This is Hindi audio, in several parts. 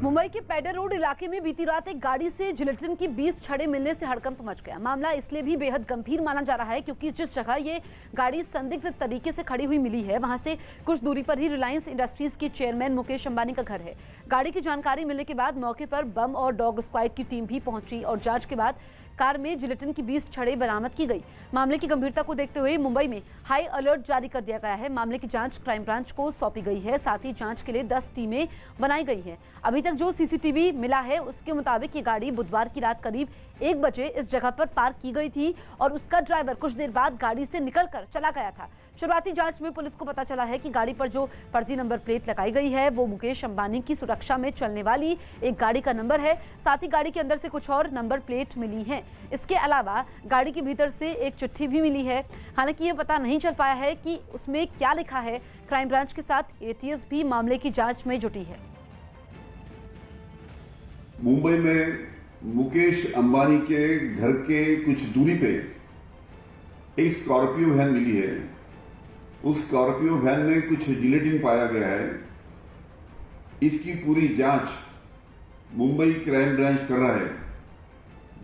मुंबई के पेडर रोड इलाके में बीती रात एक गाड़ी से जिलेटिन की 20 छड़ें मिलने से हड़कंप मच गया। मामला इसलिए भी बेहद गंभीर माना जा रहा है क्योंकि जिस जगह ये गाड़ी संदिग्ध तरीके से खड़ी हुई मिली है वहां से कुछ दूरी पर ही रिलायंस इंडस्ट्रीज के चेयरमैन मुकेश अंबानी का घर है। गाड़ी की जानकारी मिलने के बाद मौके पर बम और डॉग स्क्वाड की टीम भी पहुंची और जांच के बाद कार में जिलेटिन की 20 छड़ें बरामद की गई। मामले की गंभीरता को देखते हुए मुंबई में हाई अलर्ट जारी कर दिया गया है। मामले की जांच क्राइम ब्रांच को सौंपी गई है। साथ ही जांच के लिए 10 टीमें बनाई गई हैं। अभी तक जो सीसीटीवी मिला है उसके मुताबिक ये गाड़ी बुधवार की रात करीब 1 बजे इस जगह पर पार्क की गई थी और उसका ड्राइवर कुछ देर बाद गाड़ी से निकलकर चला गया था। शुरुआती जांच में पुलिस को पता चला है कि गाड़ी पर जो फर्जी नंबर प्लेट लगाई गई है वो मुकेश अंबानी की सुरक्षा में चलने वाली एक गाड़ी का नंबर है। साथ ही गाड़ी के अंदर से कुछ और नंबर प्लेट मिली हैं। इसके अलावा गाड़ी के भीतर से एक चिट्ठी भी मिली है। हालांकि ये पता नहीं चल पाया है कि उसमें क्या लिखा है। क्राइम ब्रांच के साथ एटीएस भी मामले की जांच में जुटी है। मुंबई में मुकेश अंबानी के घर के कुछ दूरी पे एक स्कॉर्पियो वैन मिली है। उस स्कॉर्पियो वैन में कुछ जिलेटिन पाया गया है। इसकी पूरी जांच मुंबई क्राइम ब्रांच कर रहा है।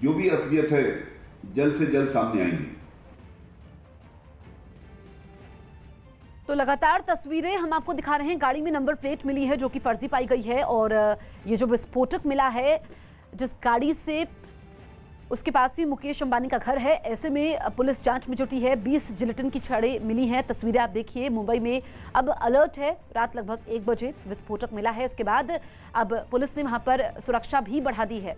जो भी असलियत है जल्द से जल्द सामने आएंगी। तो लगातार तस्वीरें हम आपको दिखा रहे हैं। गाड़ी में नंबर प्लेट मिली है जो कि फर्जी पाई गई है और ये जो विस्फोटक मिला है जिस गाड़ी से उसके पास ही मुकेश अंबानी का घर है। ऐसे में पुलिस जांच में जुटी है। 20 जिलेटिन की छड़ें मिली हैं। तस्वीरें आप देखिए। मुंबई में अब अलर्ट है। रात लगभग 1 बजे विस्फोटक मिला है। इसके बाद अब पुलिस ने वहां पर सुरक्षा भी बढ़ा दी है।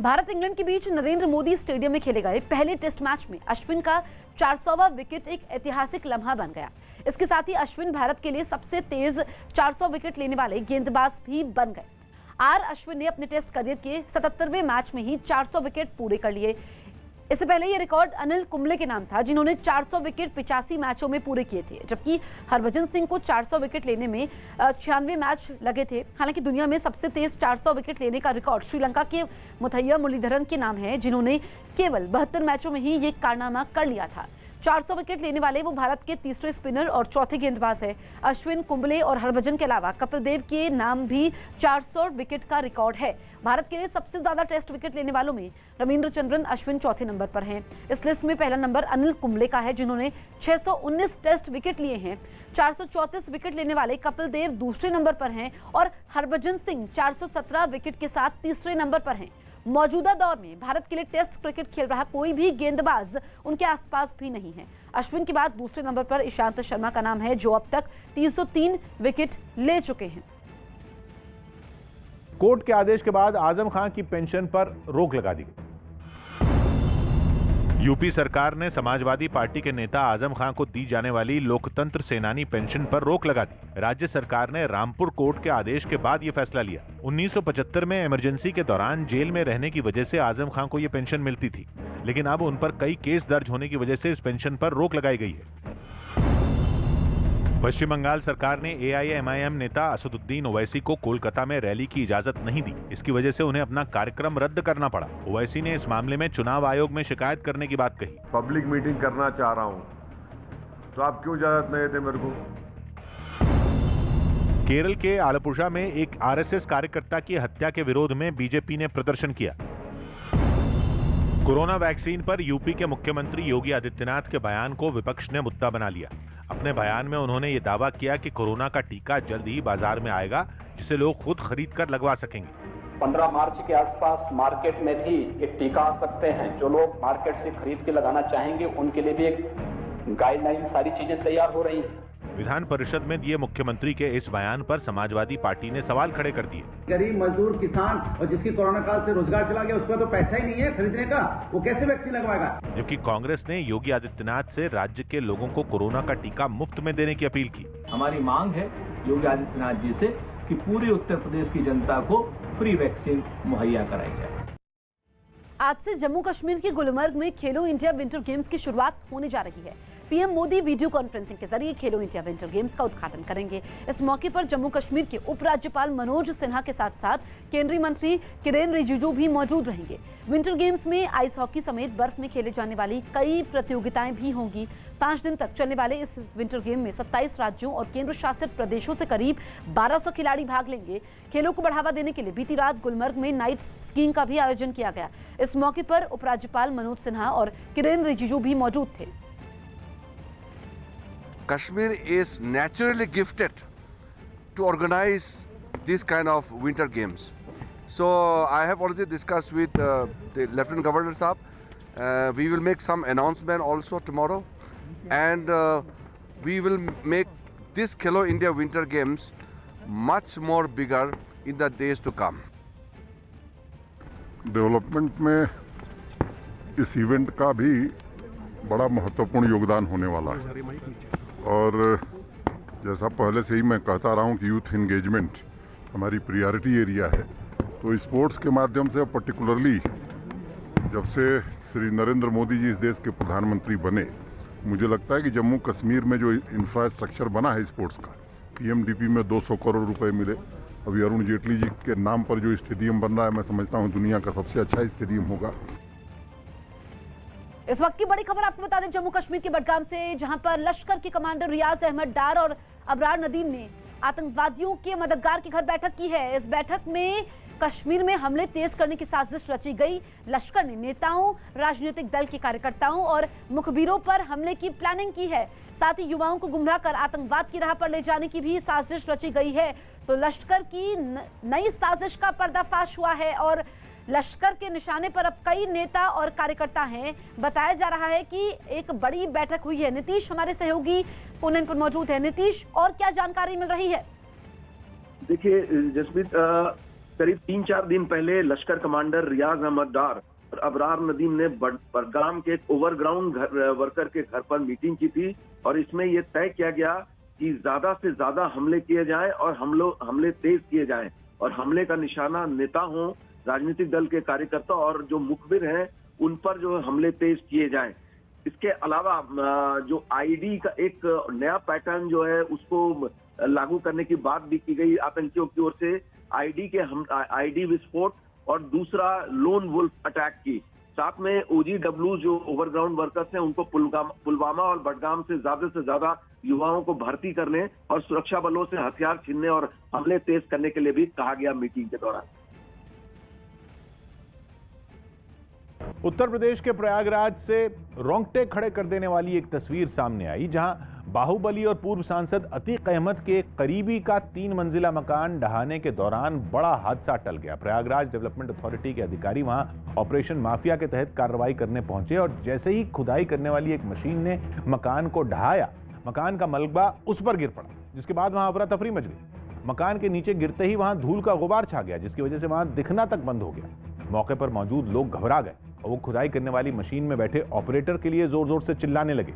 भारत इंग्लैंड के बीच नरेंद्र मोदी स्टेडियम में खेले गए पहले टेस्ट मैच में अश्विन का 400वां विकेट एक ऐतिहासिक लम्हा बन गया। इसके साथ ही अश्विन भारत के लिए सबसे तेज 400 विकेट लेने वाले गेंदबाज भी बन गए। अश्विन ने अपने टेस्ट करियर के 77वें मैच में ही 400 विकेट पूरे कर लिए। इससे पहले ये रिकॉर्ड अनिल कुंबले के नाम था जिन्होंने 400 विकेट 85 मैचों में पूरे किए थे, जबकि हरभजन सिंह को 400 विकेट लेने में 96 मैच लगे थे। हालांकि दुनिया में सबसे तेज 400 विकेट लेने का रिकॉर्ड श्रीलंका के मुथैया मुरलीधरन के नाम है जिन्होंने केवल 72 मैचों में ही ये कारनामा कर लिया था। 400 विकेट लेने वाले वो भारत के तीसरे स्पिनर और चौथे गेंदबाज है। अश्विन, कुंबले और हरभजन के अलावा कपिल देव के नाम भी 400 विकेट का रिकॉर्ड है। भारत के लिए सबसे ज्यादा टेस्ट विकेट लेने वालों में रविंद्रचंद्रन अश्विन चौथे नंबर पर हैं। इस लिस्ट में पहला नंबर अनिल कुंबले का है जिन्होंने 619 टेस्ट विकेट लिए हैं। 434 विकेट लेने वाले कपिल देव दूसरे नंबर पर हैं और हरभजन सिंह 417 विकेट के साथ तीसरे नंबर पर हैं। मौजूदा दौर में भारत के लिए टेस्ट क्रिकेट खेल रहा कोई भी गेंदबाज उनके आसपास भी नहीं है। अश्विन के बाद दूसरे नंबर पर ईशांत शर्मा का नाम है जो अब तक 303 विकेट ले चुके हैं। कोर्ट के आदेश के बाद आजम खान की पेंशन पर रोक लगा दी गई। यूपी सरकार ने समाजवादी पार्टी के नेता आजम खान को दी जाने वाली लोकतंत्र सेनानी पेंशन पर रोक लगा दी। राज्य सरकार ने रामपुर कोर्ट के आदेश के बाद यह फैसला लिया। 1975 में इमरजेंसी के दौरान जेल में रहने की वजह से आजम खान को यह पेंशन मिलती थी, लेकिन अब उन पर कई केस दर्ज होने की वजह से इस पेंशन पर रोक लगाई गई है। पश्चिम बंगाल सरकार ने AIMIM नेता असदुद्दीन ओवैसी को कोलकाता में रैली की इजाजत नहीं दी। इसकी वजह से उन्हें अपना कार्यक्रम रद्द करना पड़ा। ओवैसी ने इस मामले में चुनाव आयोग में शिकायत करने की बात कही। पब्लिक मीटिंग करना चाह रहा हूं तो आप क्यों इजाजत नहीं देते मेरे को? केरल के आलपुषा में एक RSS कार्यकर्ता की हत्या के विरोध में बीजेपी ने प्रदर्शन किया। कोरोना वैक्सीन पर यूपी के मुख्यमंत्री योगी आदित्यनाथ के बयान को विपक्ष ने मुद्दा बना लिया। अपने बयान में उन्होंने ये दावा किया कि कोरोना का टीका जल्द ही बाजार में आएगा जिसे लोग खुद खरीद कर लगवा सकेंगे। 15 मार्च के आसपास मार्केट में भी एक टीका आ सकते हैं। जो लोग मार्केट से खरीद के लगाना चाहेंगे उनके लिए भी एक गाइडलाइन, सारी चीजें तैयार हो रही हैं। विधान परिषद में दिए मुख्यमंत्री के इस बयान पर समाजवादी पार्टी ने सवाल खड़े कर दिए। गरीब मजदूर, किसान और जिसकी कोरोना काल से रोजगार चला गया उसका तो पैसा ही नहीं है खरीदने का, वो कैसे वैक्सीन लगवाएगा? जबकि कांग्रेस ने योगी आदित्यनाथ से राज्य के लोगों को कोरोना का टीका मुफ्त में देने की अपील की। हमारी मांग है योगी आदित्यनाथ जी से कि पूरे उत्तर प्रदेश की जनता को फ्री वैक्सीन मुहैया कराई जाए। आज से जम्मू कश्मीर के गुलमर्ग में खेलो इंडिया विंटर गेम्स की शुरुआत होने जा रही है। पीएम मोदी वीडियो कॉन्फ्रेंसिंग के जरिए खेलो इंडिया विंटर गेम्स का उद्घाटन करेंगे। इस मौके पर जम्मू कश्मीर के उपराज्यपाल मनोज सिन्हा के साथ साथ केंद्रीय मंत्री किरेन रिजिजू भी मौजूद रहेंगे। विंटर गेम्स में आइस हॉकी समेत बर्फ में खेले जाने वाली कई प्रतियोगिताएं भी होंगी। 5 दिन तक चलने वाले इस विंटर गेम में 27 राज्यों और केंद्र शासित प्रदेशों से करीब 1200 खिलाड़ी भाग लेंगे। खेलों को बढ़ावा देने के लिए बीती रात गुलमर्ग में नाइट स्कीइंग का भी आयोजन किया गया। इस मौके पर उपराज्यपाल मनोज सिन्हा और किरेन रिजिजू भी मौजूद थे। Kashmir is naturally gifted to organize this kind of winter games. So I have already discussed with the Lieutenant Governor Saab. We will make some announcement also tomorrow, and we will make this Khelo India Winter Games much more bigger in the days to come. Development में इस इवेंट का भी बड़ा महत्वपूर्ण योगदान होने वाला है और जैसा पहले से ही मैं कहता रहा हूँ कि यूथ इंगेजमेंट हमारी प्रायोरिटी एरिया है, तो स्पोर्ट्स के माध्यम से पर्टिकुलरली जब से श्री नरेंद्र मोदी जी इस देश के प्रधानमंत्री बने, मुझे लगता है कि जम्मू कश्मीर में जो इंफ्रास्ट्रक्चर बना है स्पोर्ट्स का, पीएमडीपी में 200 करोड़ रुपए मिले। अभी अरुण जेटली जी के नाम पर जो स्टेडियम बन रहा है, मैं समझता हूँ दुनिया का सबसे अच्छा स्टेडियम होगा। इस वक्त की बड़ी खबर आपको बता दें जम्मू कश्मीर के बडगाम से, जहां पर लश्कर के कमांडर रियाज अहमद डार और अबरार नदीम ने आतंकवादियों के मददगार के घर बैठक की है। इस बैठक में कश्मीर में हमले तेज करने की साजिश रची गई। लश्कर ने नेताओं, राजनीतिक दल के कार्यकर्ताओं और मुखबिरों पर हमले की प्लानिंग की है। साथ ही युवाओं को गुमराह कर आतंकवाद की राह पर ले जाने की भी साजिश रची गई है। तो लश्कर की नई साजिश का पर्दाफाश हुआ है और लश्कर के निशाने पर अब कई नेता और कार्यकर्ता हैं। बताया जा रहा है कि एक बड़ी बैठक हुई है। नीतीश हमारे सहयोगी पुणे पर मौजूद है। नीतीश, और क्या जानकारी मिल रही है? देखिए जसमीत, करीब 3-4 दिन पहले लश्कर कमांडर रियाज अहमद डार और अबरार नदीम ने बडगाम के एक ओवरग्राउंड वर्कर के घर पर मीटिंग की थी और इसमें यह तय किया गया कि ज्यादा से ज्यादा हमले किए जाएं और हमले तेज किए जाएं और हमले का निशाना नेता हों, राजनीतिक दल के कार्यकर्ता और जो मुखबिर हैं उन पर जो हमले तेज किए जाएं। इसके अलावा जो आईडी का एक नया पैटर्न जो है उसको लागू करने की बात भी की गई आतंकियों की ओर से। आईडी विस्फोट और दूसरा लोन वुल्फ अटैक की, साथ में OGW जो ओवरग्राउंड वर्कर्स हैं उनको पुलवामा और बडगाम से ज्यादा युवाओं को भर्ती करने और सुरक्षा बलों से हथियार छीनने और हमले तेज करने के लिए भी कहा गया मीटिंग के दौरान। उत्तर प्रदेश के प्रयागराज से रोंगटे खड़े कर देने वाली एक तस्वीर सामने आई, जहां बाहुबली और पूर्व सांसद अतीक अहमद के करीबी का 3 मंजिला मकान ढहाने के दौरान बड़ा हादसा टल गया। प्रयागराज डेवलपमेंट अथॉरिटी के अधिकारी वहां ऑपरेशन माफिया के तहत कार्रवाई करने पहुंचे और जैसे ही खुदाई करने वाली एक मशीन ने मकान को ढहाया, मकान का मलबा उस पर गिर पड़ा, जिसके बाद वहां अफरा तफरी मच गई। मकान के नीचे गिरते ही वहां धूल का गुबार छा गया, जिसकी वजह से वहां दिखना तक बंद हो गया। मौके पर मौजूद लोग घबरा गए और वो खुदाई करने वाली मशीन में बैठे ऑपरेटर के लिए जोर जोर से चिल्लाने लगे।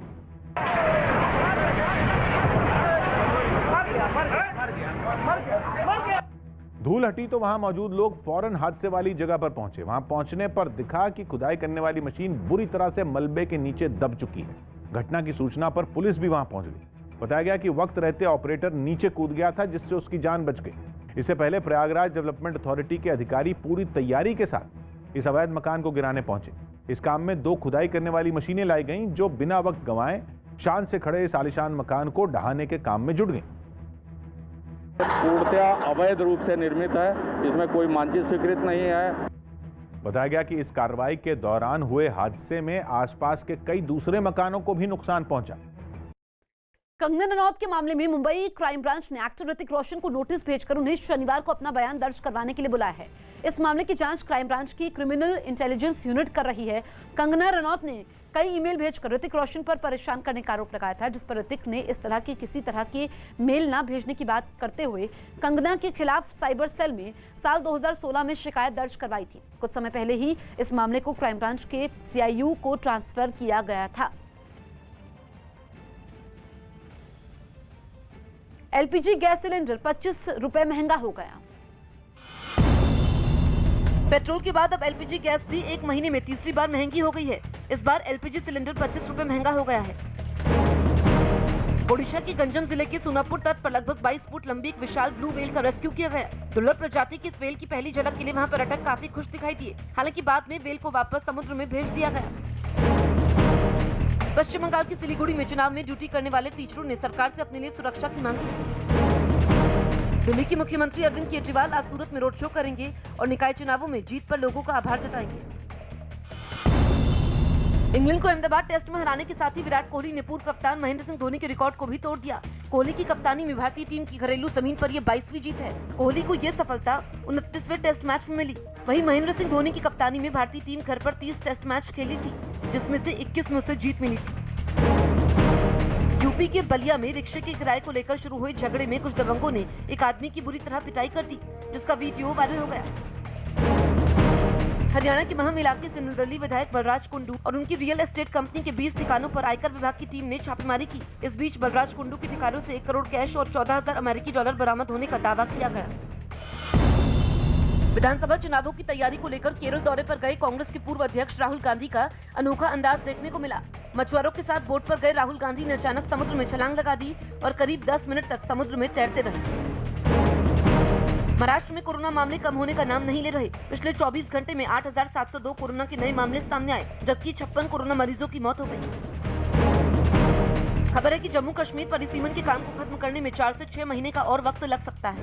धूल हटी तो वहां मौजूद लोग फौरन हादसे वाली जगह पर पहुंचे। वहां पहुंचने पर दिखा कि खुदाई करने वाली मशीन बुरी तरह से मलबे के नीचे दब चुकी है। घटना की सूचना पर पुलिस भी वहां पहुंच गई। बताया गया कि वक्त रहते ऑपरेटर नीचे कूद गया था, जिससे उसकी जान बच गई। इससे पहले प्रयागराज डेवलपमेंट अथॉरिटी के अधिकारी पूरी तैयारी के साथ इस अवैध मकान को गिराने पहुंचे। इस काम में 2 खुदाई करने वाली मशीनें लाई गईं, जो बिना वक्त गंवाए शान से खड़े इस आलीशान मकान को ढहाने के काम में जुट गईं। पूर्णतया अवैध रूप से निर्मित है, इसमें कोई मानचित्र स्वीकृत नहीं है। बताया गया कि इस कार्रवाई के दौरान हुए हादसे में आसपास के कई दूसरे मकानों को भी नुकसान पहुंचा। कंगना रनौत के मामले में मुंबई क्राइम ब्रांच ने एक्टर ऋतिक रोशन को नोटिस भेजकर उन्हें शनिवार को अपना बयान दर्ज करवाने के लिए बुलाया है। इस मामले की जांच क्राइम ब्रांच की क्रिमिनल इंटेलिजेंस यूनिट कर रही है। कंगना रनौत ने कई ईमेल भेजकर ऋतिक रोशन पर परेशान करने का आरोप लगाया था, जिस पर ऋतिक ने इस तरह की किसी तरह के मेल न भेजने की बात करते हुए कंगना के खिलाफ साइबर सेल में साल 2016 में शिकायत दर्ज करवाई थी। कुछ समय पहले ही इस मामले को क्राइम ब्रांच के CIU को ट्रांसफर किया गया था। LPG गैस सिलेंडर 25 रुपए महंगा हो गया। पेट्रोल के बाद अब LPG गैस भी 1 महीने में तीसरी बार महंगी हो गई है। इस बार LPG सिलेंडर 25 रुपए महंगा हो गया है। ओडिशा के गंजम जिले के सोनापुर तट पर लगभग 22 फुट लंबी एक विशाल ब्लू व्हेल का रेस्क्यू किया गया। दुर्लभ प्रजाति की इस व्हेल की पहली झलक के लिए वहां पर्यटक काफी खुश दिखाई दिए। हालांकि बाद में व्हेल को वापस समुद्र में भेज दिया गया। पश्चिम बंगाल की सिलीगुड़ी में चुनाव में ड्यूटी करने वाले टीचरों ने सरकार से अपने लिए सुरक्षा की मांग की। दिल्ली के मुख्यमंत्री अरविंद केजरीवाल आज सूरत में रोड शो करेंगे और निकाय चुनावों में जीत पर लोगों का आभार जताएंगे। इंग्लैंड को अहमदाबाद टेस्ट में हराने के साथ ही विराट कोहली ने पूर्व कप्तान महेंद्र सिंह धोनी के रिकॉर्ड को भी तोड़ दिया। कोहली की कप्तानी में भारतीय टीम की घरेलू जमीन पर यह 22वीं जीत है। कोहली को यह सफलता 29वें टेस्ट मैच में मिली। वहीं महेंद्र सिंह धोनी की कप्तानी में भारतीय टीम घर पर 30 टेस्ट मैच खेली थी, जिसमें से 21 में उसे जीत मिली थी। यूपी के बलिया में रिक्शे के किराए को लेकर शुरू हुए झगड़े में कुछ दबंगों ने एक आदमी की बुरी तरह पिटाई कर दी, जिसका वीडियो वायरल हो गया। हरियाणा के महम इलाके से निर्दलीय विधायक बलराज कुंडू और उनकी रियल एस्टेट कंपनी के 20 ठिकानों पर आयकर विभाग की टीम ने छापेमारी की। इस बीच बलराज कुंडू के ठिकानों से 1 करोड़ कैश और 14,000 अमेरिकी डॉलर बरामद होने का दावा किया गया। विधानसभा चुनावों की तैयारी को लेकर केरल दौरे पर गए कांग्रेस के पूर्व अध्यक्ष राहुल गांधी का अनोखा अंदाज देखने को मिला। मछुआरों के साथ बोट पर गए राहुल गांधी ने अचानक समुद्र में छलांग लगा दी और करीब 10 मिनट तक समुद्र में तैरते रहे। महाराष्ट्र में कोरोना मामले कम होने का नाम नहीं ले रहे। पिछले 24 घंटे में 8,702 कोरोना के नए मामले सामने आए, जबकि 56 कोरोना मरीजों की मौत हो गई। खबर है कि जम्मू कश्मीर परिसीमन के काम को खत्म करने में 4 से 6 महीने का और वक्त लग सकता है।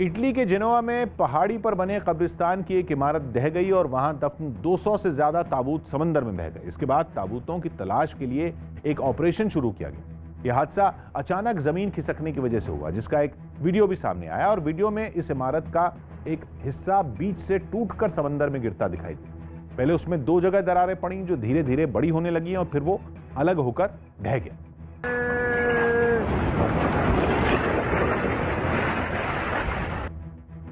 इटली के जेनोवा में पहाड़ी पर बने कब्रिस्तान की एक इमारत ढह गई और वहां दफन 200 से ज्यादा ताबूत समंदर में बह गए। इसके बाद ताबूतों की तलाश के लिए एक ऑपरेशन शुरू किया गया। यह हादसा अचानक जमीन खिसकने की वजह से हुआ, जिसका एक वीडियो भी सामने आया और वीडियो में इस इमारत का एक हिस्सा बीच से टूटकर समंदर में गिरता दिखाई दिया। पहले उसमें 2 जगह दरारें पड़ी जो धीरे धीरे बड़ी होने लगी और फिर वो अलग होकर ढह गया।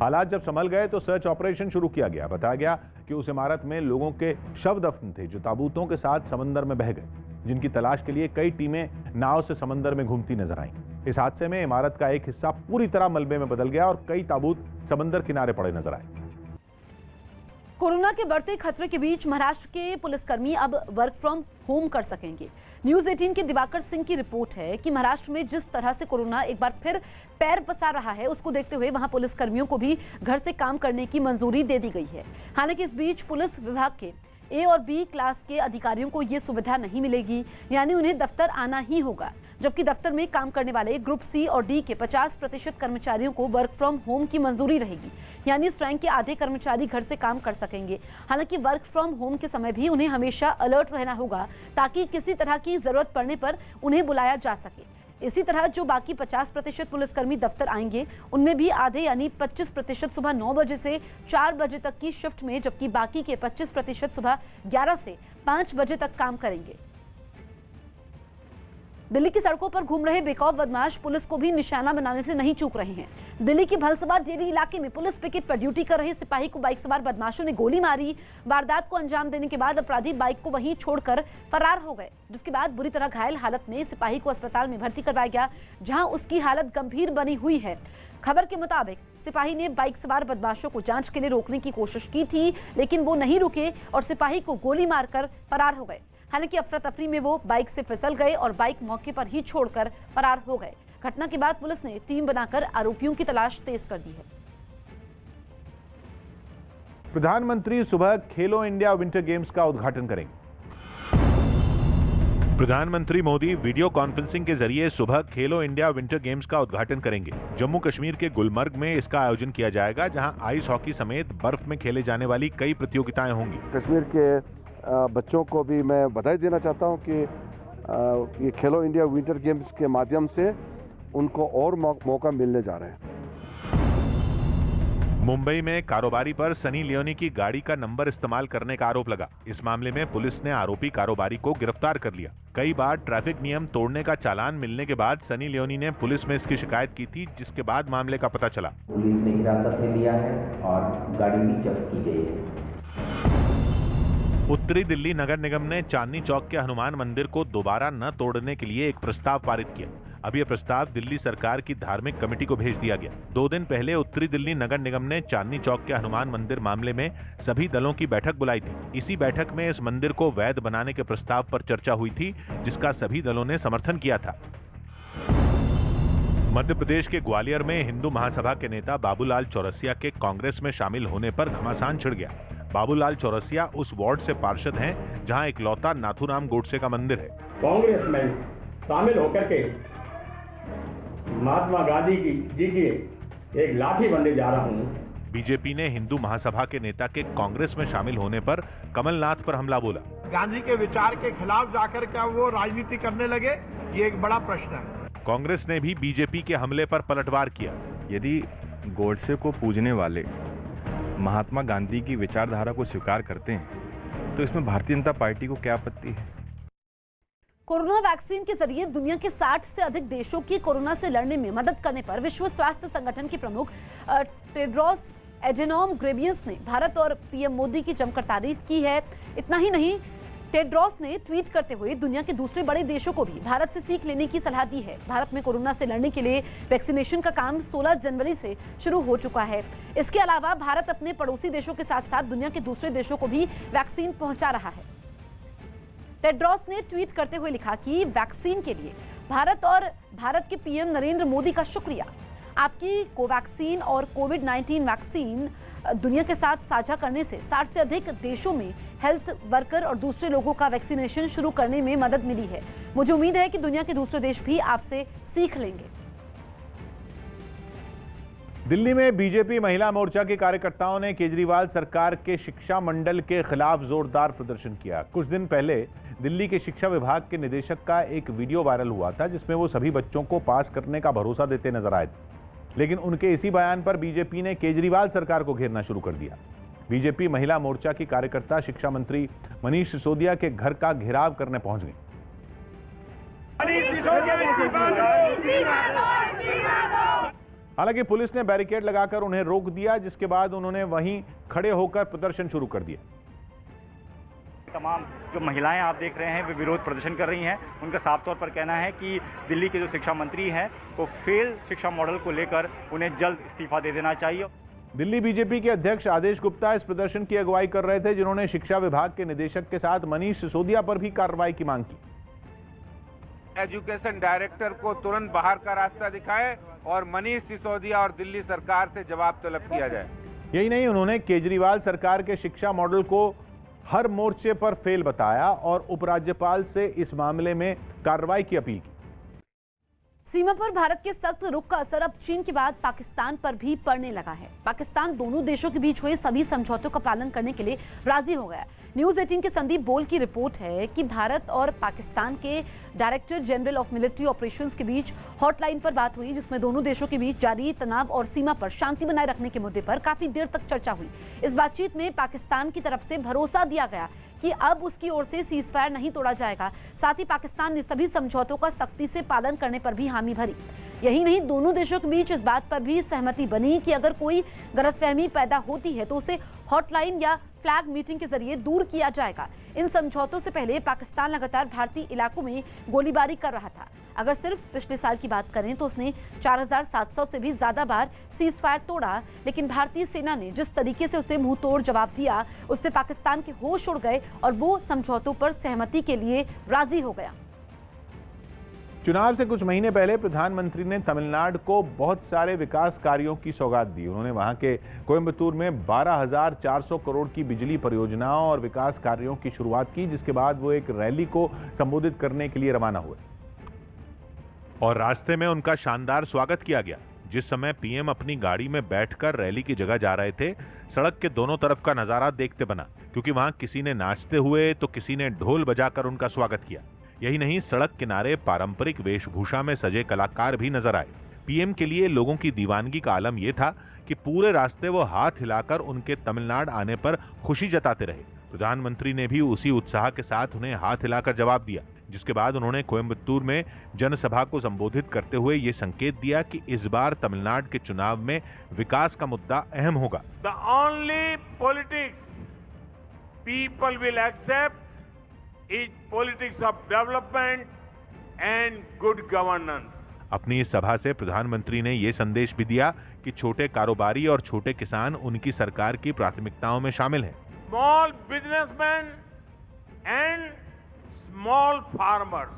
हालात जब संभल गए तो सर्च ऑपरेशन शुरू किया गया। बताया गया कि उस इमारत में लोगों के शव दफन थे जो ताबूतों के साथ समंदर में बह गए, जिनकी तलाश के लिए कई टीमें नाव से समंदर में घूमती नजर आईं। इस हादसे में इमारत का एक हिस्सा पूरी तरह मलबे में बदल गया और कई ताबूत समंदर किनारे पड़े नजर आए। कोरोना के बढ़ते खतरे के बीच महाराष्ट्र के पुलिसकर्मी अब वर्क फ्रॉम होम कर सकेंगे। न्यूज 18 के दिवाकर सिंह की रिपोर्ट है कि महाराष्ट्र में जिस तरह से कोरोना एक बार फिर पैर पसार रहा है, उसको देखते हुए वहां पुलिसकर्मियों को भी घर से काम करने की मंजूरी दे दी गई है। हालांकि इस बीच पुलिस विभाग के ए और बी क्लास के अधिकारियों को ये सुविधा नहीं मिलेगी, यानी उन्हें दफ्तर आना ही होगा, जबकि दफ्तर में काम करने वाले ग्रुप सी और डी के 50% कर्मचारियों को वर्क फ्रॉम होम की मंजूरी रहेगी, यानी इस रैंक के आधे कर्मचारी घर से काम कर सकेंगे। हालांकि वर्क फ्रॉम होम के समय भी उन्हें हमेशा अलर्ट रहना होगा ताकि किसी तरह की जरूरत पड़ने पर उन्हें बुलाया जा सके। इसी तरह जो बाकी 50% पुलिसकर्मी दफ्तर आएंगे, उनमें भी आधे यानी 25% सुबह 9 बजे से 4 बजे तक की शिफ्ट में, जबकि बाकी के 25% सुबह 11 से 5 बजे तक काम करेंगे। दिल्ली की सड़कों पर घूम रहे बेखौफ बदमाश पुलिस को भी निशाना बनाने से नहीं चूक रहे हैं। दिल्ली के भलसवार डेरी इलाके में पुलिस पिकेट पर ड्यूटी कर रहे सिपाही को बाइक सवार बदमाशों ने गोली मारी। वारदात को अंजाम देने के बाद अपराधी बाइक को वहीं छोड़कर फरार हो गए, जिसके बाद बुरी तरह घायल हालत में सिपाही को अस्पताल में भर्ती करवाया गया, जहां उसकी हालत गंभीर बनी हुई है। खबर के मुताबिक सिपाही ने बाइक सवार बदमाशों को जांच के लिए रोकने की कोशिश की थी, लेकिन वो नहीं रुके और सिपाही को गोली मारकर फरार हो गए। हालांकि अफरा तफरी में वो बाइक से फिसल गए और बाइक मौके पर ही छोड़कर फरार हो गए। घटना के बाद पुलिस ने टीम बनाकर आरोपियों की तलाश तेज कर दी है। प्रधानमंत्री सुबह खेलो इंडिया विंटर गेम्स का उद्घाटन करेंगे। प्रधानमंत्री मोदी वीडियो कॉन्फ्रेंसिंग के जरिए सुबह खेलो इंडिया विंटर गेम्स का उद्घाटन करेंगे। जम्मू कश्मीर के गुलमर्ग में इसका आयोजन किया जाएगा, जहां आइस हॉकी समेत बर्फ में खेले जाने वाली कई प्रतियोगिताएं होंगी। कश्मीर के बच्चों को भी मैं बधाई देना चाहता हूं कि ये खेलो इंडिया विंटर गेम्स के माध्यम से उनको और मौका मिलने जा रहे हैं। मुंबई में कारोबारी पर सनी लियोनी की गाड़ी का नंबर इस्तेमाल करने का आरोप लगा। इस मामले में पुलिस ने आरोपी कारोबारी को गिरफ्तार कर लिया। कई बार ट्रैफिक नियम तोड़ने का चालान मिलने के बाद सनी लियोनी ने पुलिस में इसकी शिकायत की थी, जिसके बाद मामले का पता चला। पुलिस ने हिरासत में लिया है और गाड़ी भी जब्त की गई है। उत्तरी दिल्ली नगर निगम ने चांदनी चौक के हनुमान मंदिर को दोबारा न तोड़ने के लिए एक प्रस्ताव पारित किया। अब यह प्रस्ताव दिल्ली सरकार की धार्मिक कमेटी को भेज दिया गया। 2 दिन पहले उत्तरी दिल्ली नगर निगम ने चांदनी चौक के हनुमान मंदिर मामले में सभी दलों की बैठक बुलाई थी। इसी बैठक में इस मंदिर को वैध बनाने के प्रस्ताव पर चर्चा हुई थी, जिसका सभी दलों ने समर्थन किया था। मध्य प्रदेश के ग्वालियर में हिंदू महासभा के नेता बाबूलाल चौरसिया के कांग्रेस में शामिल होने पर घमासान छिड़ गया। बाबूलाल चौरसिया उस वार्ड से पार्षद हैं जहां इकलौता नाथूराम गोडसे का मंदिर है। कांग्रेस में शामिल होकर के महात्मा गांधी जी की एक लाठी बनने जा रहा हूं। बीजेपी ने हिंदू महासभा के नेता के कांग्रेस में शामिल होने पर कमलनाथ पर हमला बोला। गांधी के विचार के खिलाफ जाकर क्या वो राजनीति करने लगे, ये एक बड़ा प्रश्न है। कांग्रेस ने भी बीजेपी के हमले पर पलटवार किया। यदि गोडसे को पूजने वाले महात्मा गांधी की विचारधारा को स्वीकार करते हैं तो इसमें भारतीय जनता पार्टी को क्या आपत्ति है? कोरोना वैक्सीन के जरिए दुनिया के 60 से अधिक देशों की कोरोना से लड़ने में मदद करने पर विश्व स्वास्थ्य संगठन के प्रमुख टेड्रोस एडेनोम घेब्रेयेसस ने भारत और पीएम मोदी की जमकर तारीफ की है। इतना ही नहीं, टेड्रोस ने ट्वीट करते हुए दुनिया के दूसरे बड़े देशों को भी भारत से सीख लेने की सलाह दी है। भारत में कोरोना से लड़ने के लिए वैक्सीनेशन का काम 16 जनवरी से शुरू हो चुका है। इसके अलावा भारत अपने पड़ोसी देशों के साथ साथ दुनिया के दूसरे देशों को भी वैक्सीन पहुंचा रहा है। टेड्रोस ने ट्वीट करते हुए लिखा कि वैक्सीन के लिए भारत और भारत के पीएम नरेंद्र मोदी का शुक्रिया। आपकी कोवैक्सीन और कोविड-19 वैक्सीन दुनिया के साथ साझा करने से 60 से अधिक देशों में हेल्थ वर्कर और दूसरे लोगों का वैक्सीनेशन शुरू करने में मदद मिली है। मुझे उम्मीद है कि दुनिया के दूसरे देश भी आपसे सीख लेंगे। दिल्ली में बीजेपी महिला मोर्चा के कार्यकर्ताओं ने केजरीवाल सरकार के शिक्षा मंडल के खिलाफ जोरदार प्रदर्शन किया। कुछ दिन पहले दिल्ली के शिक्षा विभाग के निदेशक का एक वीडियो वायरल हुआ था जिसमें वो सभी बच्चों को पास करने का भरोसा देते नजर आए थे, लेकिन उनके इसी बयान पर बीजेपी ने केजरीवाल सरकार को घेरना शुरू कर दिया। बीजेपी महिला मोर्चा की कार्यकर्ता शिक्षा मंत्री मनीष सिसोदिया के घर का घेराव करने पहुंच गई। हालांकि पुलिस ने बैरिकेड लगाकर उन्हें रोक दिया, जिसके बाद उन्होंने वहीं खड़े होकर प्रदर्शन शुरू कर दिया। तमाम जो महिलाएं आप देख रहे हैं वे विरोध प्रदर्शन कर रही हैं। उनका साफ तौर पर कहना है कि दिल्ली के जो शिक्षा मंत्री हैं वो फेल शिक्षा मॉडल को लेकर उन्हें जल्द इस्तीफा दे देना चाहिए। दिल्ली बीजेपी के अध्यक्ष आदेश गुप्ता इस प्रदर्शन की अगुवाई कर रहे थे, जिन्होंने शिक्षा विभाग के निदेशक के साथ मनीष सिसोदिया पर भी कार्रवाई की मांग की। एजुकेशन डायरेक्टर को तुरंत बाहर का रास्ता दिखाए और मनीष सिसोदिया और दिल्ली सरकार से जवाब तलब किया जाए। यही नहीं, उन्होंने केजरीवाल सरकार के शिक्षा मॉडल को हर मोर्चे पर फेल बताया और उपराज्यपाल से इस मामले में कार्रवाई की अपील की। सीमा पर भारत के सख्त रुख का असर अब चीन के बाद पाकिस्तान पर भी पड़ने लगा है। पाकिस्तान दोनों देशों के बीच हुए सभी समझौतों का पालन करने के लिए राजी हो गया। न्यूज़ 18 के संदीप बोल की रिपोर्ट है कि भारत और पाकिस्तान के director general of military operations के बीच हॉटलाइन पर बात हुई, जिसमें दोनों देशों के बीच जारी तनाव और सीमा पर शांति बनाए रखने के मुद्दे पर काफी देर तक चर्चा हुई। इस बातचीत में पाकिस्तान की तरफ से भरोसा दिया गया कि अब उसकी ओर से सीजफायर नहीं तोड़ा जाएगा। साथ ही पाकिस्तान ने सभी समझौतों का सख्ती से पालन करने पर भी हामी भरी। यही नहीं, दोनों देशों के बीच इस बात पर भी सहमति बनी कि अगर कोई गलतफहमी पैदा होती है तो उसे हॉटलाइन या फ्लैग मीटिंग के जरिए दूर किया जाएगा। इन समझौतों से पहले पाकिस्तान लगातार भारतीय इलाकों में गोलीबारी कर रहा था। अगर सिर्फ पिछले साल की बात करें तो उसने 4700 से भी ज्यादा बार सीजफायर तोड़ा, लेकिन भारतीय सेना ने जिस तरीके से उसे मुंह तोड़ जवाब दिया, उससे पाकिस्तान के होश उड़ गए और वो समझौतों पर सहमति के लिए राजी हो गया। चुनाव से कुछ महीने पहले प्रधानमंत्री ने तमिलनाडु को बहुत सारे विकास कार्यों की सौगात दी। उन्होंने वहां के कोयम्बतूर में 12,400 करोड़ की बिजली परियोजनाओं और विकास कार्यों की शुरुआत की, जिसके बाद वो एक रैली को संबोधित करने के लिए रवाना हुए और रास्ते में उनका शानदार स्वागत किया गया। जिस समय पीएम अपनी गाड़ी में बैठकर रैली की जगह जा रहे थे, सड़क के दोनों तरफ का नजारा देखते बना, क्योंकि वहां किसी ने नाचते हुए तो किसी ने ढोल बजाकर उनका स्वागत किया। यही नहीं, सड़क किनारे पारंपरिक वेशभूषा में सजे कलाकार भी नजर आए। पीएम के लिए लोगों की दीवानगी का आलम यह था कि पूरे रास्ते वो हाथ हिलाकर उनके तमिलनाडु आने पर खुशी जताते रहे। प्रधानमंत्री ने भी उसी उत्साह के साथ उन्हें हाथ हिलाकर जवाब दिया, जिसके बाद उन्होंने कोयम्बतूर में जनसभा को संबोधित करते हुए ये संकेत दिया कि इस बार तमिलनाडु के चुनाव में विकास का मुद्दा अहम होगा। The only politics people will accept is politics of development and good governance. अपनी इस सभा से प्रधानमंत्री ने ये संदेश भी दिया कि छोटे कारोबारी और छोटे किसान उनकी सरकार की प्राथमिकताओं में शामिल हैं। Small businessmen and small farmers.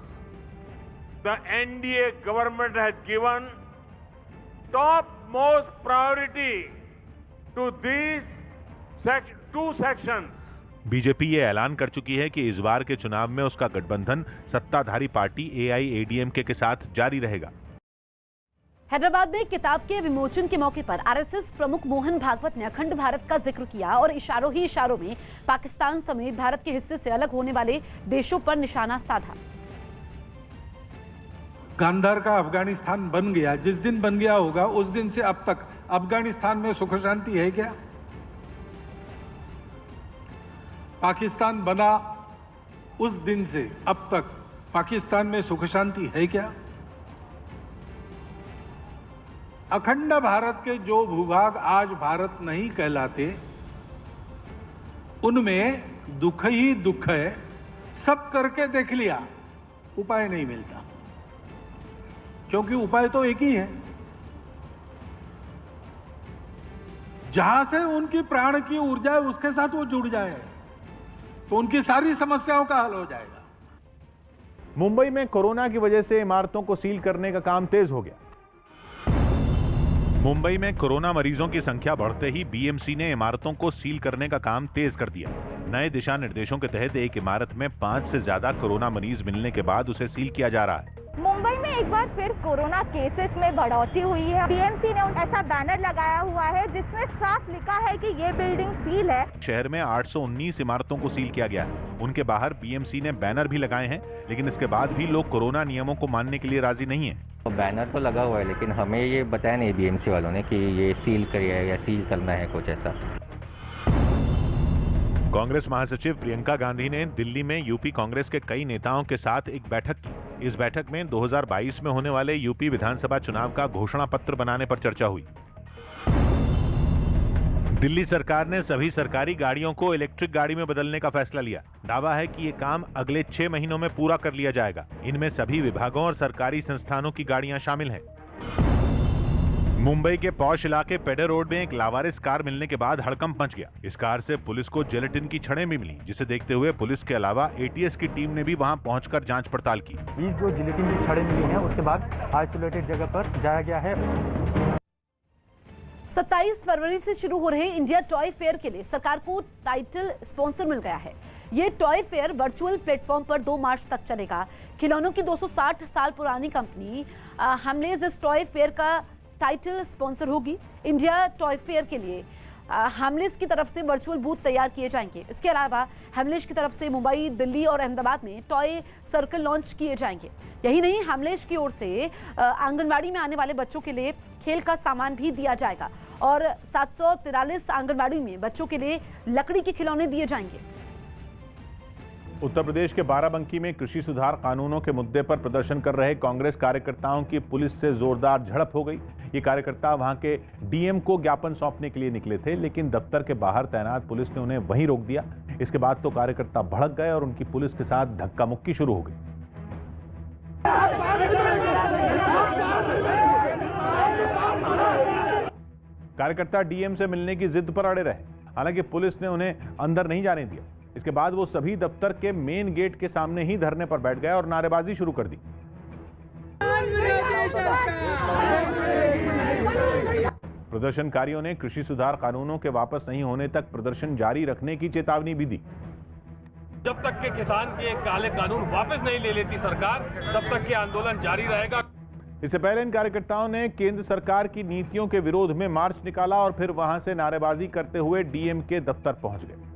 The NDA government has given top most priority to these two sections. BJP ये ऐलान कर चुकी है कि इस बार के चुनाव में उसका गठबंधन सत्ताधारी पार्टी AIADMK के साथ जारी रहेगा। हैदराबाद में किताब के विमोचन के मौके पर आरएसएस प्रमुख मोहन भागवत ने अखंड भारत का जिक्र किया और इशारों ही इशारों में पाकिस्तान समेत भारत के हिस्से से अलग होने वाले देशों पर निशाना साधा। गांधार का अफगानिस्तान बन गया, जिस दिन बन गया होगा उस दिन से अब तक अफगानिस्तान में सुख शांति है क्या? पाकिस्तान बना उस दिन से अब तक पाकिस्तान में सुख शांति है क्या? अखंड भारत के जो भूभाग आज भारत नहीं कहलाते उनमें दुख ही दुख है। सब करके देख लिया, उपाय नहीं मिलता, क्योंकि उपाय तो एक ही है। जहां से उनकी प्राण की ऊर्जा है उसके साथ वो जुड़ जाए तो उनकी सारी समस्याओं का हल हो जाएगा। मुंबई में कोरोना की वजह से इमारतों को सील करने का काम तेज हो गया। मुंबई में कोरोना मरीजों की संख्या बढ़ते ही बीएमसी ने इमारतों को सील करने का काम तेज कर दिया। नए दिशा निर्देशों के तहत एक इमारत में 5 से ज्यादा कोरोना मरीज मिलने के बाद उसे सील किया जा रहा है। मुंबई में एक बार फिर कोरोना केसेस में बढ़ोतरी हुई है। बीएमसी ने ऐसा बैनर लगाया हुआ है जिसमें साफ लिखा है कि ये बिल्डिंग सील है। शहर में 819 इमारतों को सील किया गया है। उनके बाहर बीएमसी ने बैनर भी लगाए हैं, लेकिन इसके बाद भी लोग कोरोना नियमों को मानने के लिए राजी नहीं है। बैनर तो लगा हुआ है, लेकिन हमें ये बताया नहीं बीएमसी वालों ने कि ये सील करिए या सील करना है कुछ ऐसा। कांग्रेस महासचिव प्रियंका गांधी ने दिल्ली में यूपी कांग्रेस के कई नेताओं के साथ एक बैठक की। इस बैठक में 2022 में होने वाले यूपी विधानसभा चुनाव का घोषणा पत्र बनाने पर चर्चा हुई। दिल्ली सरकार ने सभी सरकारी गाड़ियों को इलेक्ट्रिक गाड़ी में बदलने का फैसला लिया। दावा है कि ये काम अगले 6 महीनों में पूरा कर लिया जाएगा। इनमें सभी विभागों और सरकारी संस्थानों की गाड़ियां शामिल हैं। मुंबई के पॉश इलाके पेडर रोड में एक लावारिस कार मिलने के बाद हड़कंप मच गया। इस कार से पुलिस को जेलेटिन की छड़ें भी मिली, जिसे देखते हुए पुलिस के अलावा एटीएस की टीम ने भी वहां पहुंचकर जांच पड़ताल की। 20 जो जेलेटिन की छड़ें मिली हैं उसके बाद आइसोलेटेड जगह पर जाया गया है। 27 फरवरी से शुरू हो रहे इंडिया टॉय फेयर के लिए सरकार को टाइटल स्पॉन्सर मिल गया है। ये टॉय फेयर वर्चुअल प्लेटफॉर्म पर 2 मार्च तक चलेगा। खिलौनों की 260 साल पुरानी कंपनी हमलेज इस टॉय फेयर का टाइटल स्पॉन्सर होगी। इंडिया टॉय फेयर के लिए हमलेज की तरफ से वर्चुअल बूथ तैयार किए जाएंगे। इसके अलावा हमलेज की तरफ से मुंबई, दिल्ली और अहमदाबाद में टॉय सर्कल लॉन्च किए जाएंगे। यही नहीं, हमलेज की ओर से आंगनबाड़ी में आने वाले बच्चों के लिए खेल का सामान भी दिया जाएगा और 743 आंगनबाड़ी में बच्चों के लिए लकड़ी के खिलौने दिए जाएंगे। उत्तर प्रदेश के बाराबंकी में कृषि सुधार कानूनों के मुद्दे पर प्रदर्शन कर रहे कांग्रेस कार्यकर्ताओं की पुलिस से जोरदार झड़प हो गई। ये कार्यकर्ता वहां के डीएम को ज्ञापन सौंपने के लिए निकले थे, लेकिन दफ्तर के बाहर तैनात पुलिस ने उन्हें वहीं रोक दिया। इसके बाद तो कार्यकर्ता भड़क गए और उनकी पुलिस के साथ धक्का मुक्की शुरू हो गई। कार्यकर्ता डीएम से मिलने की जिद पर अड़े रहे, हालांकि पुलिस ने उन्हें अंदर नहीं जाने दिया। इसके बाद वो सभी दफ्तर के मेन गेट के सामने ही धरने पर बैठ गए और नारेबाजी शुरू कर दी। प्रदर्शनकारियों ने कृषि सुधार कानूनों के वापस नहीं होने तक प्रदर्शन जारी रखने की चेतावनी भी दी। जब तक के किसान के काले कानून वापस नहीं ले लेती सरकार, तब तक के आंदोलन जारी रहेगा। इससे पहले इन कार्यकर्ताओं ने केंद्र सरकार की नीतियों के विरोध में मार्च निकाला और फिर वहां से नारेबाजी करते हुए डीएम के दफ्तर पहुंच गए।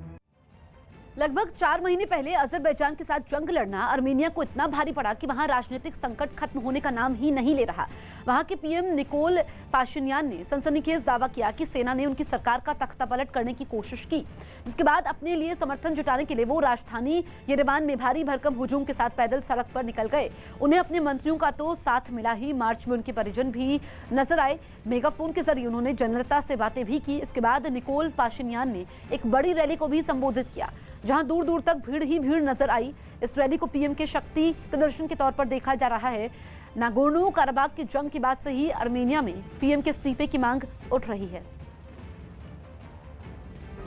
लगभग 4 महीने पहले अजरबैजान के साथ जंग लड़ना अर्मेनिया को इतना भारी पड़ा कि वहां राजनीतिक संकट खत्म होने का नाम ही नहीं ले रहा। वहां के पीएम निकोल पाशिन्यान ने सनसनीखेज दावा किया कि सेना ने उनकी सरकार का तख्तापलट करने की कोशिश की, जिसके बाद अपने लिए समर्थन जुटाने के लिए वो राजधानी येरेवान में भारी भरकम हुजूम के साथ पैदल सड़क पर निकल गए। उन्हें अपने मंत्रियों का तो साथ मिला ही, मार्च में उनके परिजन भी नजर आए। मेगाफोन के जरिए उन्होंने जनता से बातें भी की। इसके बाद निकोल पाशिन्यान ने एक बड़ी रैली को भी संबोधित किया, जहां दूर दूर तक भीड़ ही भीड़ नजर आई। इस रैली को पीएम के शक्ति प्रदर्शन के तौर पर देखा जा रहा है। नागोर्नो काराबाग की जंग के बाद से ही अर्मेनिया में पीएम के इस्तीफे की मांग उठ रही है।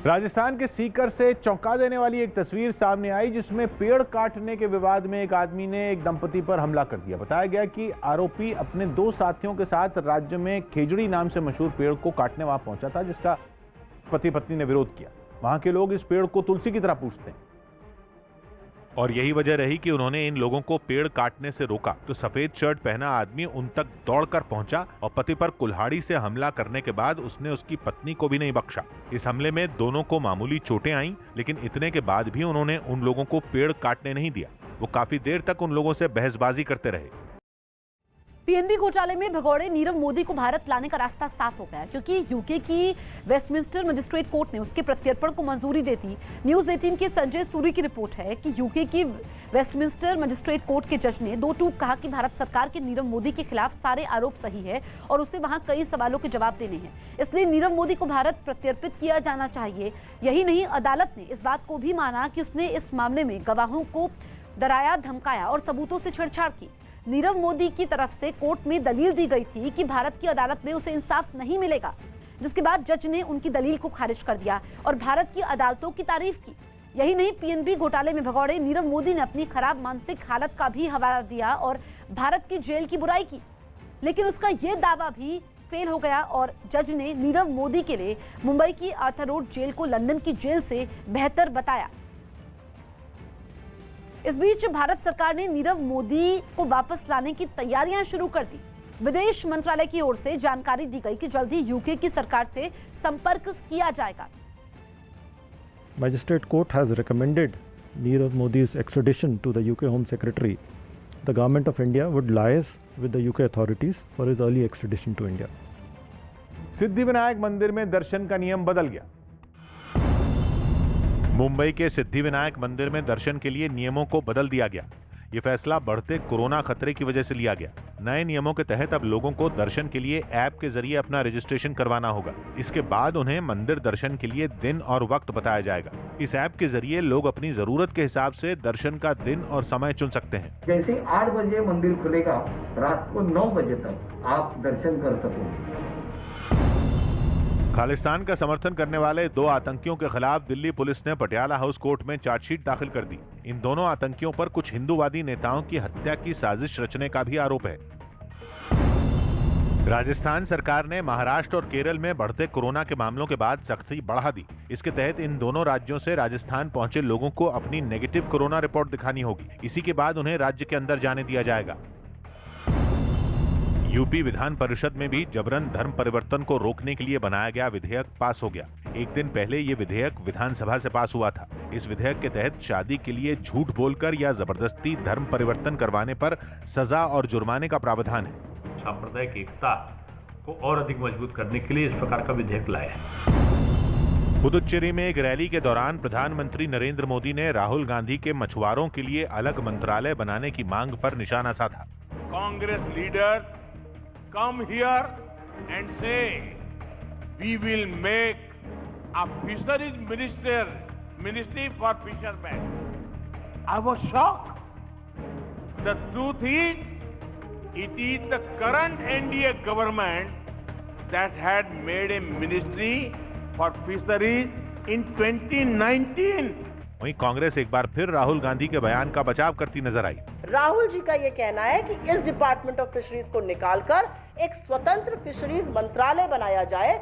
राजस्थान के सीकर से चौंका देने वाली एक तस्वीर सामने आई जिसमें पेड़ काटने के विवाद में एक आदमी ने एक दंपति पर हमला कर दिया। बताया गया कि आरोपी अपने 2 साथियों के साथ राज्य में खेजड़ी नाम से मशहूर पेड़ को काटने वहां पहुंचा था, जिसका पति पत्नी ने विरोध किया। वहां के लोग इस पेड़ को तुलसी की तरह पूजते हैं और यही वजह रही कि उन्होंने इन लोगों को पेड़ काटने से रोका तो सफेद शर्ट पहना आदमी उन तक दौड़कर पहुंचा और पति पर कुल्हाड़ी से हमला करने के बाद उसने उसकी पत्नी को भी नहीं बख्शा। इस हमले में दोनों को मामूली चोटें आईं, लेकिन इतने के बाद भी उन्होंने उन लोगों को पेड़ काटने नहीं दिया। वो काफी देर तक उन लोगों से बहसबाजी करते रहे। पीएनबी घोटाले में भगौड़े नीरव मोदी को भारत लाने का रास्ता साफ हो गया है, क्योंकि यूके की वेस्टमिंस्टर मजिस्ट्रेट कोर्ट ने उसके प्रत्यर्पण को मंजूरी दे दी। न्यूज 18 के संजय सूरी की रिपोर्ट है कि यूके की वेस्टमिंस्टर मजिस्ट्रेट कोर्ट के जज ने 2 टूक कहा कि भारत सरकार के नीरव मोदी के खिलाफ सारे आरोप सही है और उसे वहां कई सवालों के जवाब देने हैं, इसलिए नीरव मोदी को भारत प्रत्यर्पित किया जाना चाहिए। यही नहीं, अदालत ने इस बात को भी माना कि उसने इस मामले में गवाहों को डराया, धमकाया और सबूतों से छेड़छाड़ की। नीरव मोदी की तरफ से कोर्ट में दलील दी गई थी कि भारत की अदालत में उसे इंसाफ नहीं मिलेगा, जिसके बाद जज ने उनकी दलील को खारिज कर दिया और भारत की अदालतों की तारीफ की। यही नहीं, पीएनबी घोटाले में भगौड़े नीरव मोदी ने अपनी खराब मानसिक हालत का भी हवाला दिया और भारत की जेल की बुराई की, लेकिन उसका यह दावा भी फेल हो गया और जज ने नीरव मोदी के लिए मुंबई की आर्थर रोड जेल को लंदन की जेल से बेहतर बताया। इस बीच भारत सरकार ने नीरव मोदी को वापस लाने की तैयारियां शुरू कर दी। विदेश मंत्रालय की ओर से जानकारी दी गई कि जल्द ही यूके की सरकार से संपर्क किया जाएगा। Magistrate Court has recommended Nirav Modi's extradition to the UK Home Secretary. The government of India would liaise with the UK authorities for his early extradition to India. Siddhivinayak मंदिर में दर्शन का नियम बदल गया। मुंबई के सिद्धिविनायक मंदिर में दर्शन के लिए नियमों को बदल दिया गया। ये फैसला बढ़ते कोरोना खतरे की वजह से लिया गया। नए नियमों के तहत अब लोगों को दर्शन के लिए ऐप के जरिए अपना रजिस्ट्रेशन करवाना होगा। इसके बाद उन्हें मंदिर दर्शन के लिए दिन और वक्त बताया जाएगा। इस ऐप के जरिए लोग अपनी जरूरत के हिसाब से दर्शन का दिन और समय चुन सकते हैं। जैसे 8 बजे मंदिर खुलेगा, रात को 9 बजे तक आप दर्शन कर सकोगे। खालिस्तान का समर्थन करने वाले 2 आतंकियों के खिलाफ दिल्ली पुलिस ने पटियाला हाउस कोर्ट में चार्जशीट दाखिल कर दी। इन दोनों आतंकियों पर कुछ हिंदूवादी नेताओं की हत्या की साजिश रचने का भी आरोप है। राजस्थान सरकार ने महाराष्ट्र और केरल में बढ़ते कोरोना के मामलों के बाद सख्ती बढ़ा दी। इसके तहत इन दोनों राज्यों से राजस्थान पहुंचे लोगों को अपनी नेगेटिव कोरोना रिपोर्ट दिखानी होगी। इसी के बाद उन्हें राज्य के अंदर जाने दिया जाएगा। यूपी विधान परिषद में भी जबरन धर्म परिवर्तन को रोकने के लिए बनाया गया विधेयक पास हो गया। एक दिन पहले ये विधेयक विधानसभा से पास हुआ था। इस विधेयक के तहत शादी के लिए झूठ बोलकर या जबरदस्ती धर्म परिवर्तन करवाने पर सजा और जुर्माने का प्रावधान है। सांप्रदायिक एकता को और अधिक मजबूत करने के लिए इस प्रकार का विधेयक लाया है। पुदुच्चेरी में एक रैली के दौरान प्रधानमंत्री नरेंद्र मोदी ने राहुल गांधी के मछुआरों के लिए अलग मंत्रालय बनाने की मांग पर निशाना साधा। Congress leader come here and say we will make a fisheries ministry for fishermen. I was shocked. The truth is, it is the current NDA government that had made a ministry for fisheries in 2019. वहीं कांग्रेस एक बार फिर राहुल गांधी के बयान का बचाव करती नजर आई। राहुल जी का ये कहना है कि इस डिपार्टमेंट ऑफ फिशरीज को निकालकर एक स्वतंत्र फिशरीज मंत्रालय बनाया जाए।